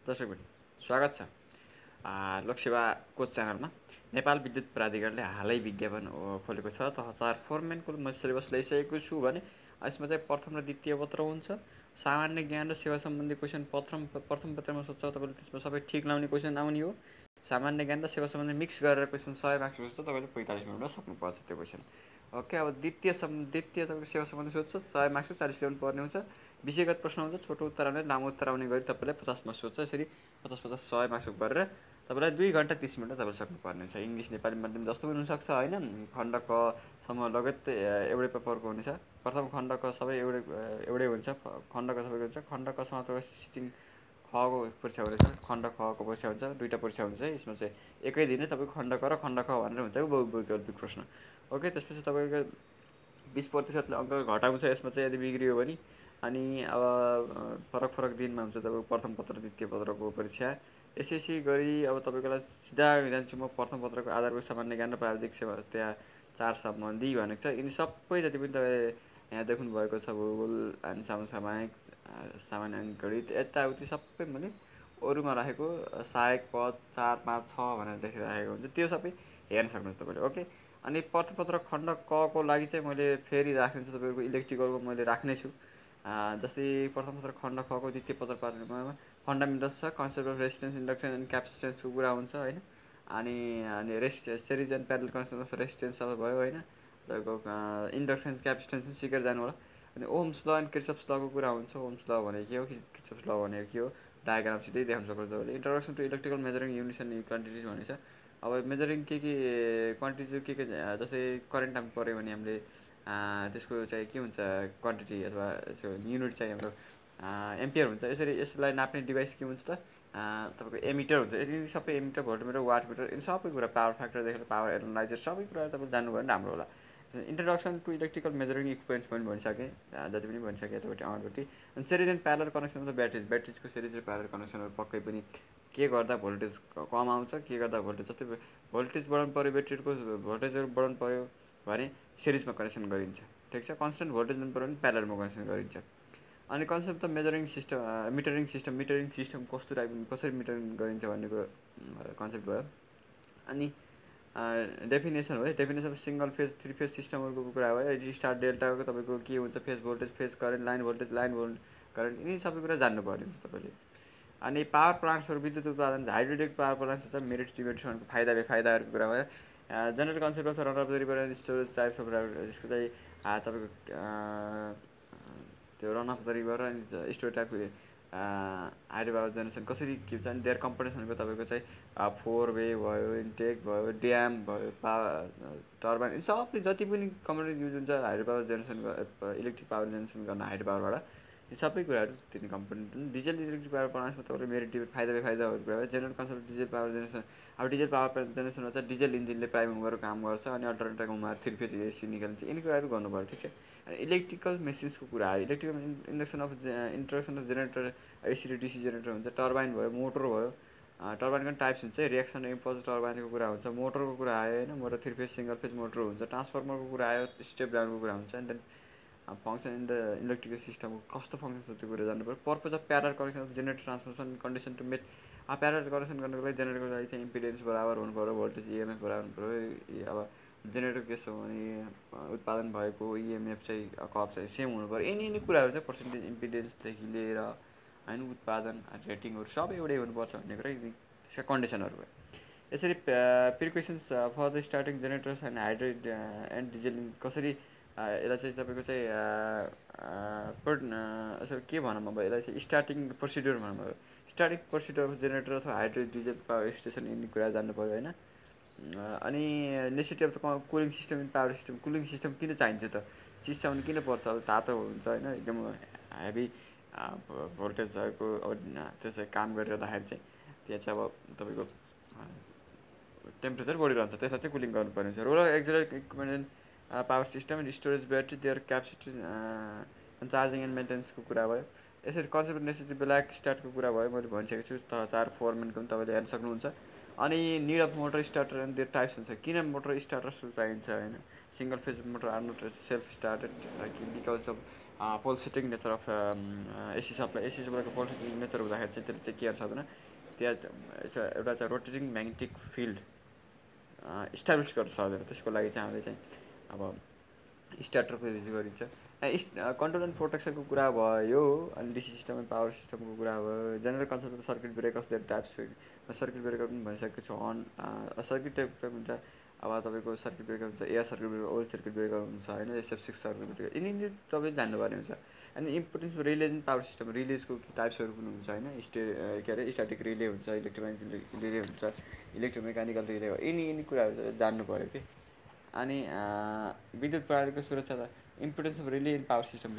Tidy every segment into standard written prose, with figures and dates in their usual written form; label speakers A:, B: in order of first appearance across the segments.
A: दर्शकबिन स्वागत छ लोकसेवा कोच च्यानलमा। नेपाल विद्युत प्राधिकरणले हालै विज्ञापन खोलेको छ। त 1000 फोरम्यानको म सिलेबस ल्याइसकेको छु भने यसमा चाहिँ प्रथम र द्वितीय पत्र हुन्छ। सामान्य ज्ञान र सेवा सम्बन्धी क्वेसन प्रथम पत्रमा सोध्छ तपाईँले, त्यसमा सबै ठिक लाउने क्वेसन आउने हो। सामान्य ज्ञान र सेवा सम्बन्धी मिक्स गरेर क्वेसन 100 मार्क्स सोध्छ, तपाईँले 45 मिनटमा सक्नुपर्छ त्यो क्वेसन। ओके, अब द्वितीय तपाईँको सेवा सम्बन्धी सोध्छ, 100 मार्क्सको 40 ल्याउनु पर्ने हुन्छ। विषयगत प्रश्न हुन्छ, छोटो उत्तर आउने लामो उत्तर आउने गरी तपाईँलाई 50 मार्क्स सोध्छ। यसरी 50-50 100 मार्क्सको गरेर तपाईँलाई 2 घन्टा 30 मिनट तपाईँले सक्नुपर्ने हुन्छ। इङ्ग्लिस नेपाली माध्यम जस्तो पनि हुनसक्छ होइन। खण्ड कसम्म लगत्तै एउटै पेपरको हुनेछ। प्रथम खण्ड क सबै एउटै हुन्छ। खण्ड क सबैको हुन्छ। खण्ड कसँग तपाईँ सिटिङ खको परीक्षा हुनेछ। खण्ड खको परीक्षा हुन्छ, 2टा परीक्षा हुन्छ। यसमा चाहिँ एकै दिनै तपाईँको खण्ड क र खण्ड ख भनेर हुन्छ बहुविकल्पिक प्रश्न। ओके, त्यसपछि तपाईँको 20% अङ्क घटाउँछ यसमा चाहिँ यदि बिग्रियो भने। अनि अब फरक दिनमा हुन्छ तपाईँको प्रथम पत्र द्वितीय पत्रको परीक्षा। यसै गरी अब तपाईँको लागि सिधा जान्छु म प्रथम पत्रको आधारभूत सामान्य ज्ञान र प्राविधिक सेवा, त्यहाँ 4 सम्बन्धी भनेको छ। यिनी सबै जति पनि तपाईँ यहाँ देख्नु भएको छ, भूगोल अनि सामान्य अङ्कगणित यताउति सबै मैले अरूमा राखेको सहायक पद 4, 5, 6 भनेर लेखिराखेको हुन्छ। त्यो सबै हेर्न सक्नुहुन्छ तपाईँले। ओके, अनि प्रथम पत्र खण्ड क को लागि चाहिँ मैले फेरि राखिदिन्छु तपाईँको इलेक्ट्रिकलको मैले राख्ने छु। जस्तै प्रथम पत्र खण्ड खको द्वितीय पत्र पार्टमा फन्डामेन्टल्स छ, concept of resistance, induction and क्यापेसिटेन्सको कुरा हुन्छ होइन। अनि series and parallel concept of resistance सब भयो होइन। तपाईँको इन्डक्सन क्यापेसिटेन्स पनि सिकेर जानु होला। अनि ओम्स ल एन्ड किर्चफ्स लको कुरा हुन्छ। ओम्स ल भनेको के हो, किर्चफ्स ल भनेको के हो, डायग्राम सिधै देखाउन सक्नुहुन्छ तपाईँले। Introduction to electrical measuring units and quantities भनेको छ। अब मेजरिङ के क्वान्टिटी के जस्तै करेन्ट हामी पऱ्यो भने हामीले त्यसको चाहिँ के हुन्छ क्वान्टिटी अथवा युनिट चाहिँ हाम्रो एम्पियर हुन्छ। यसलाई नाप्ने डिभाइस के हुन्छ त तपाईँको एमिटर हुन्छ। यदि सबै एमिटर, भोल्टमिटर, वाटमिटर यिनी सबै कुरा, पावर फ्याक्टरदेखि पावर एनालाइजर सबै कुरा तपाईँले जान्नुभयो भने राम्रो होला। Introduction to electrical measuring equipments पनि भनिसकेँ, जति पनि भनिसकेँ यतापट्टि अगाडिपट्टि। अनि series and parallel connection of ब्याट्रिजको सिरिज र प्यारलल कनेक्सनहरू पक्कै पनि के गर्दा भोल्टेज कम आउँछ, के गर्दा भोल्टेज, जस्तै भोल्टेज बढाउनु पऱ्यो, ब्याट्रीको भोल्टेजहरू बढाउनु पऱ्यो भने सिरिजमा कनेक्सन गरिन्छ, ठिक छ। कन्सटेन्ट भोल्टेज दिनु पऱ्यो भने प्यारललमा कनेक्सन गरिन्छ। अनि concept of measuring system, metering system कसरी मिटरिङ गरिन्छ भन्नेको कन्सेप्ट भयो। अनि डेफिनेसन हो है, definition of single phase 3 phase सिस्टमहरूको कुरा भयो। स्टार डेल्टाको तपाईँको के हुन्छ, phase voltage, phase current, line voltage, line current, यिनी सबै कुरा जान्नुपर्ने हुन्छ तपाईँले। अनि पावर प्लान्ट्सहरू, विद्युत उत्पादन, हाइड्रोलिक पावर प्लान्ट्स हुन्छ, मेरिट डिमेरिट्सहरूको फाइदा बेफाइदाहरूको कुरा भयो। General concept of run of the river and storage types of, यसको चाहिँ तपाईँको त्यो रन अफ द रिभर अनि स्टोरेज टाइपको हाइड्रो पावर जेनेरेसन कसरी के हुन्छ। अनि देयर कम्पोनेन्ट्सहरूको तपाईँको चाहिँ 4 वे भयो, इन्टेक भयो, ड्याम भयो, टर्बाइन, यी सबै जति पनि कम्पोनेन्ट युज हुन्छ hydro power generation, electric power generation गर्न हाइड्रो पावरबाट, यी सबै कुराहरू तिनी कम्पोनेन्ट। डिजल इलेक्ट्रिक पावर प्लान्ट्समा तपाईँले मेरिट फाइदा बेफाइदाहरू कुरा भयो। General concept diesel power generation, अब डिजल पावर जेनेरेसनमा चाहिँ डिजल इन्जिनले प्राइम मुभर काम गर्छ अनि अल्टरनेटिभमा 3 फेज एसी निकाल्छ, यिनी कुराहरू गर्नुभयो, ठिक छ। अनि इलेक्ट्रिकल मेसिन्सको कुरा आयो, electrical induction of generator, AC र डिसी जेनेरेटर हुन्छ, टर्बाइन भयो, मोटर भयो। टर्बाइनको टाइप्स हुन्छ, रिएक्सन इम्पल्स टर्बाइनको कुरा हुन्छ, मोटरको कुरा आयो होइन, motor 3 phase single phase motor हुन्छ, ट्रान्सफर्मरको कुरा आयो, स्टेप डाउनको कुरा हुन्छ। And then function in the electrical सिस्टमको कस्तो फङ्सन छ त्यो कुरा जान्नु पऱ्यो। Purpose of parallel connection of generator transformation condition to meet, parallel connection गर्नको लागि जेनेरेटरको लागि चाहिँ इम्पिडेन्स बराबर हुनु पऱ्यो, भोल्टेज इएमएफ बराबर हुनु पऱ्यो। अब जेनेरेटर के छ भने उत्पादन भएको इएमएफ चाहिँ कप चाहिँ सेम हुनु पऱ्यो। यिनी कुराहरू चाहिँ पर्सेन्टेज इम्पिडेन्सदेखि लिएर होइन उत्पादन रेटिङहरू सबै एउटै हुनुपर्छ भन्ने कुरा त्यसका कन्डिसनहरू भयो। यसरी precautions for the starting generators and hydro and dieseling कसरी यसलाई चाहिँ तपाईँको चाहिँ यसरी के भनौँ अब यसलाई चाहिँ स्टार्टिङ प्रोसिड्युर भनौँ अब। स्टार्टिङ प्रोसिड्युर अफ जेनेरेटर अथवा हाइड्रो डिजेल पावर स्टेसन यिनी कुरा जान्नु पऱ्यो होइन। अनि necessity of the cooling system in power system, cooling system किन चाहिन्छ त, चिसोउनु किन पर्छ, अब तातो हुन्छ होइन, एकदम हेभी भोल्टेजहरूको अब त्यो चाहिँ काम गरिरहँदाखेरि चाहिँ त्यहाँ चाहिँ अब तपाईँको टेम्परेचर बढिरहन्छ, त्यसलाई चाहिँ कुलिङ गर्नुपर्ने हुन्छ। Role auxiliary equipment power system and storage battery, their capacity charging and मेन्टेनेन्सको कुरा भयो। यसरी कन्सेप्ट नेसेसिटी ब्ल्याक स्टार्टको कुरा भयो, मैले भनिसकेको छु। 4 फोरमेनको पनि तपाईँले हेर्न सक्नुहुन्छ। अनि need of motor starter and their types हुन्छ, किन मोटर स्टार्टर चाहिन्छ होइन। Single phase motor are not self started because of pole setting nature of AC सप्लाईको पोल सेटिङ नेचर हुँदाखेरि चाहिँ त्यसले चाहिँ के गर्छ भन्दा त्यहाँ एउटा चाहिँ रोटेटिङ म्याग्नेटिक फिल्ड इस्टाब्लिस गर्न सक्दैन। त्यसको लागि चाहिँ हामीले चाहिँ अब स्टार्टरको युज गरिन्छ। कन्ट्रोल एन्ड प्रोटेक्सनको कुरा भयो, अनि डिसी सिस्टम एन्ड पावर सिस्टमको कुरा भयो। General concept circuit breakers there types, circuit breaker पनि भनिसकेको छु। सर्किट टाइप हुन्छ, अब तपाईँको सर्किट ब्रेकर हुन्छ, air circuit breaker, oil circuit breaker हुन्छ होइन, SF6 सर्किट ब्रेकर, यिनी तपाईँ जान्नुपर्ने हुन्छ। अनि importance relay and power system, रिलेजको टाइप्सहरू पनि हुन्छ होइन, के अरे स्ट्याटिक रिले हुन्छ, इलेक्ट्रोमेकानिकल रिले हुन्छ, इलेक्ट्रोमेकानिकल रिले हो, यिनी कुराहरू जान्नु पऱ्यो कि। अनि विद्युत प्रणालीको सुरक्षा त importance of relay in power system,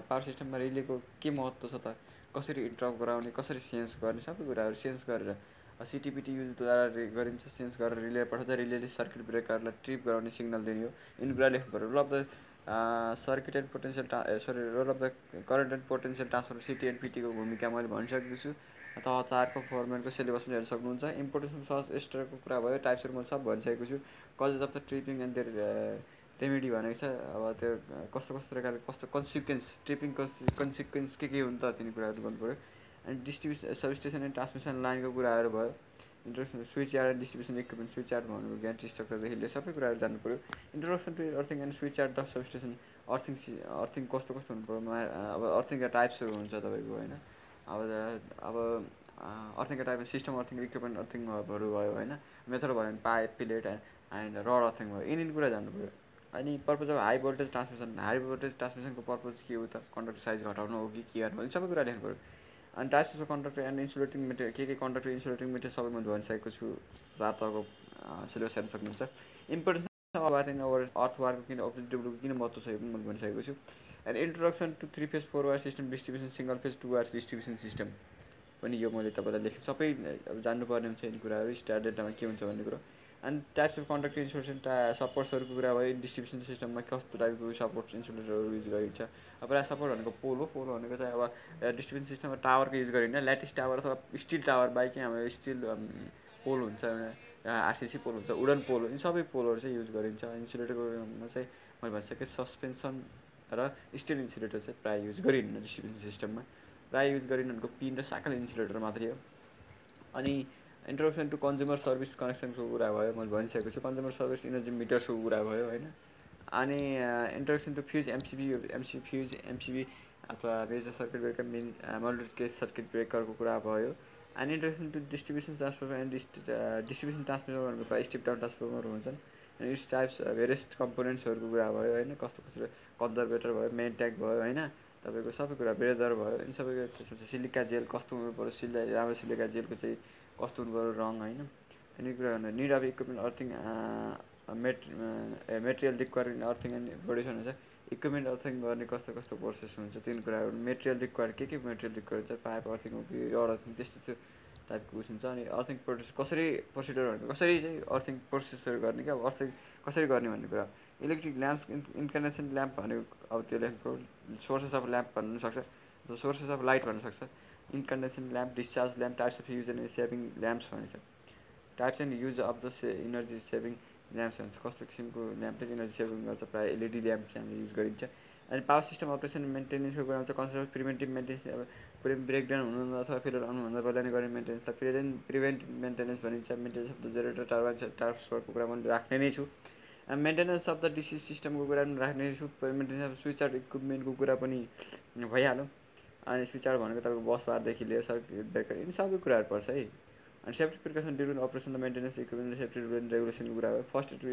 A: power सिस्टममा रिलेको के महत्त्व छ त, कसरी इन्टरप्ट गराउने, कसरी सेन्स गर्ने, सबै कुराहरू सेन्स गरेर CTPT युजद्वारा गरिन्छ। सेन्स गरेर रिले पठाउँछ, रिलेले सर्किट ब्रेकरलाई ट्रिप गराउने सिग्नल दिने हो। यिनी कुरा लेख्नु पऱ्यो। Role of the circuit and potential role of the current and potential transfer CT&PT को भूमिका मैले भनिसकेको छु। अथवा 4को फोरम्यानको सिलेबस पनि हेर्न सक्नुहुन्छ। इम्पोर्टेन्स अफ एस्टरको कुरा भयो, टाइप्सहरू मैले सब भनिसकेको छु। Causes of the tripping and their remedy भनेको छ। अब त्यो कस्तो प्रकारले कस्तो कन्सिक्वेन्स, ट्रिपिङ कन्सिक्वेन्स के हुन् त, तिनी कुराहरू गर्नु पऱ्यो। अनि डिस्ट्रिब्युसन सबस्टेसन एन्ड ट्रान्समिसन लाइनको कुराहरू भयो। Introduction switch yard and distribution equipment, switch yard भनेको ग्यान्ट्री स्ट्रक्चरदेखि लिएर सबै कुराहरू जान्नु पऱ्यो। Introduction to earthing and switch yard of substation, earthing कस्तो हुनु पऱ्यो, अब अर्थिङका टाइप्सहरू हुन्छ तपाईँको होइन। अब अर्थिङका टाइपमा सिस्टम अर्थिङ, इक्विपमेन्ट अर्थिङहरू भयो होइन, मेथड भयो भने pipe, plate and rod earthing भयो, यिनी कुरा जान्नु पऱ्यो। अनि purpose of high voltage transmission, high voltage ट्रान्समिसनको पर्पज के हो त, कन्डक्टर साइज घटाउनु हो कि के गर्नु हो, सबै कुरा लेख्नु पऱ्यो। अनि types of conductor and insulating material, के कन्डक्टर इन्सुलेटिङ मेटेरियल सबै मैले भनिसकेको छु। 7 तहको सिलेबस हेर्न सक्नुहुन्छ। इम्पोर्टेन्स अफ अर्थ वारको किन अब्जेक्टिभको किन महत्त्व छ यो पनि मैले भनिसकेको छु। And introduction to 3 phase 4 wire system distribution, single phase 2 wire distribution system पनि यो मैले तपाईँलाई लेखेँ। सबै अब जान्नुपर्ने हुन्छ यिनी कुराहरू, स्टार डेटामा के हुन्छ भन्ने कुरो। अनि टाइप्स अफ कन्डक्टर इन्सुलेसन सपोर्ट्सहरूको कुरा भयो। डिस्ट्रिब्युसन सिस्टममा कस्तो टाइपको सपोर्ट इन्सुलेटरहरू युज गरिन्छ। अब प्रायः सपोर्ट भनेको पोल हो। पोल भनेको चाहिँ अब डिस्ट्रिब्युसन सिस्टममा टावरको युज गरिन्छ, ल्याटिस टावर अथवा स्टिल टावर बाइक हाम्रो स्टिल पोल हुन्छ, RCC पोल हुन्छ, वुडन पोल हो, यिनी सबै पोलहरू चाहिँ युज गरिन्छ। इन्सुलेटरकोमा चाहिँ मैले भनिसकेँ सस्पेन्सन र स्टिल इन्सुलेटर चाहिँ प्रायः युज गरिन्न डिस्ट्रिब्युसन सिस्टममा। प्रायः युज गरिनु भनेको पिन र साकल इन्सुलेटर मात्रै हो। अनि इन्ट्रोडक्सन टु कन्ज्युमर सर्भिस कनेक्सनको कुरा भयो, मैले भनिसकेको छु। कन्ज्युमर सर्भिस इनर्जी मिटर्सको कुरा भयो होइन। अनि इन्ट्रोडक्सन टु फ्युज MCB अथवा major circuit breaker, multi case circuit ब्रेकरको कुरा भयो। अनि introduction to distribution transformer and distribution transformer भनेको स्टेप डाउन ट्रान्सफर्मर हुन्छन्। अनि इट्स टाइप्स भेरियस कम्पोनेन्ट्सहरूको कुरा भयो होइन, कस्तो कन्जर्भेटर भयो, मेन ट्याग भयो होइन, तपाईँको सबै कुरा ब्रेदर भयो, यिनी सबै। त्यसपछि सिलिका जेल कस्तो हुनु पऱ्यो, राम्रो सिलिका जेलको चाहिँ कस्तो हुनु पऱ्यो रङ होइन, यिनी कुरा गर्नु। Need of equipment earthing, material require earthing and production हुन्छ। इक्विपमेन्ट अर्थिङ गर्ने कस्तो प्रोसेस हुन्छ, तिन कुराहरू। मेटेरियल रिक्वायर के मेटेरियल रिक्वायर हुन्छ, पाइप अर्थिङ हो कि रड अर्थिङ, त्यस्तो टाइपको उस हुन्छ। अनि अर्थिङ प्रोसेस कसरी, प्रोसिडर भनेको कसरी चाहिँ अर्थिङ प्रोसेसहरू गर्ने कि, अब अर्थिङ कसरी गर्ने भन्ने कुरा। इलेक्ट्रिक ल्याम्प्स, इन्कन्डेसन ल्याम्प भनेको अब त्यो लेख्नु, सोर्सेस अफ ल्याम्प भन्नु सक्छ, सोर्सेस अफ लाइट भन्नु सक्छ। Incandescent lamp, discharge lamp, types of use and saving lamps भनिन्छ। Types and use of the energy saving lamps भन्छ, कस्तो किसिमको ल्याम्पले इनर्जी सेभिङ गर्छ, प्रायः LED ल्याम्प चाहिँ हामीले युज गरिन्छ। अनि पावर सिस्टम अपरेसन मेन्टेनेन्सको कुरा हुन्छ। कन्सेप्ट अफ प्रिभेन्टिभ मेन्टेनेन्स, अब ब्रेकडाउन हुनुभन्दा अथवा फेलर आउनुभन्दा पहिला नै गर्ने मेन्टेनेन्सलाई प्रिभेन्टिभ मेन्टेनेन्स भनिन्छ। Maintenance of the generator, turbine, ट्रान्सफरको कुरा पनि राख्ने नै छु। मेन्टेनेन्स अफ द DC सिस्टमको कुरा पनि राख्ने छु। मेन्टेनेन्स अफ स्विच यार्ड इक्विपमेन्टको कुरा पनि भइहाल्यो। अनि स्विच यार्ड भनेको तपाईँको बस बारदेखि लिएर सर्किट ब्रेकर, यिनी सबै कुराहरू पर्छ है। अनि सेफ्टी प्रिकसन ड्युरिङ अपरेसन र maintenance equipment safety rule and रेगुलेसनको कुरा भयो। फर्स्ट टु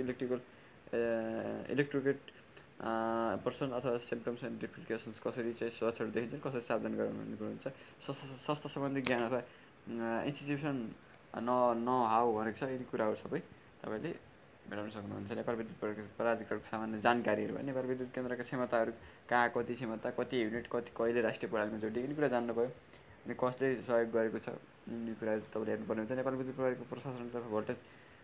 A: इलेक्ट्रोकेट पर्सन अथवा सिम्पटम्स एन्ड डिफ्लिकेसन्स, कसरी चाहिँ स्वच्छहरू देखिन्छ, कसरी सावधान गराउनु भन्ने कुरो हुन्छ। स्वास्थ्य सम्बन्धी ज्ञान अथवा इन्स्टिट्युसन न हाउ भनेको छ, यिनी कुराहरू सबै तपाईँले भेटाउन सक्नुहुन्छ। नेपाल विद्युत प्राधिकरणको सामान्य जानकारीहरू भयो। नेपाल विद्युत केन्द्रका क्षमताहरू कहाँ, कति क्षमता, कति युनिट, कहिले राष्ट्रिय प्रणालीमा जोडियो, यिनी कुरा जान्नु भयो। अनि कसले सहयोग गरेको छ, यिनी कुरा तपाईँले हेर्नुपर्ने हुन्छ। नेपाल विद्युत प्रणालीको प्रशासनतर्फ भोल्टेज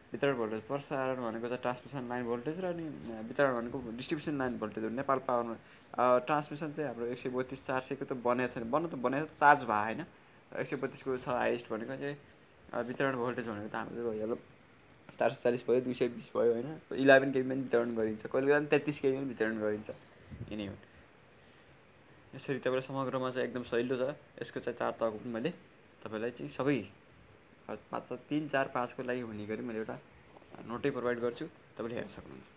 A: वितरण भोल्टेज, प्रसारण भनेको चाहिँ ट्रान्समिसन लाइन भोल्टेज र अनि वितरण भनेको डिस्ट्रिब्युसन लाइन भोल्टेज हो। नेपाल पावरमा ट्रान्समिसन चाहिँ हाम्रो 132 400 को त बनेको छैन, बनेको चार्ज भयो होइन, 132 को छ हाइएस्ट भनेको चाहिँ। वितरण भोल्टेज भनेको त हाम्रो भइहाल्यो 440 भयो, 220 भयो होइन, 11 kV पनि वितरण गरिन्छ, कहिले बेला 33 kV पनि वितरण गरिन्छ, यिनी हुन्। यसरी तपाईँले समग्रमा चाहिँ एकदम सजिलो छ। यसको चाहिँ 4 तहको पनि मैले तपाईँलाई चाहिँ सबै 5 3 4 5 को लागि हुने गरी मैले एउटा नोटै प्रोभाइड गर्छु, तपाईँले हेर्न सक्नुहुन्छ।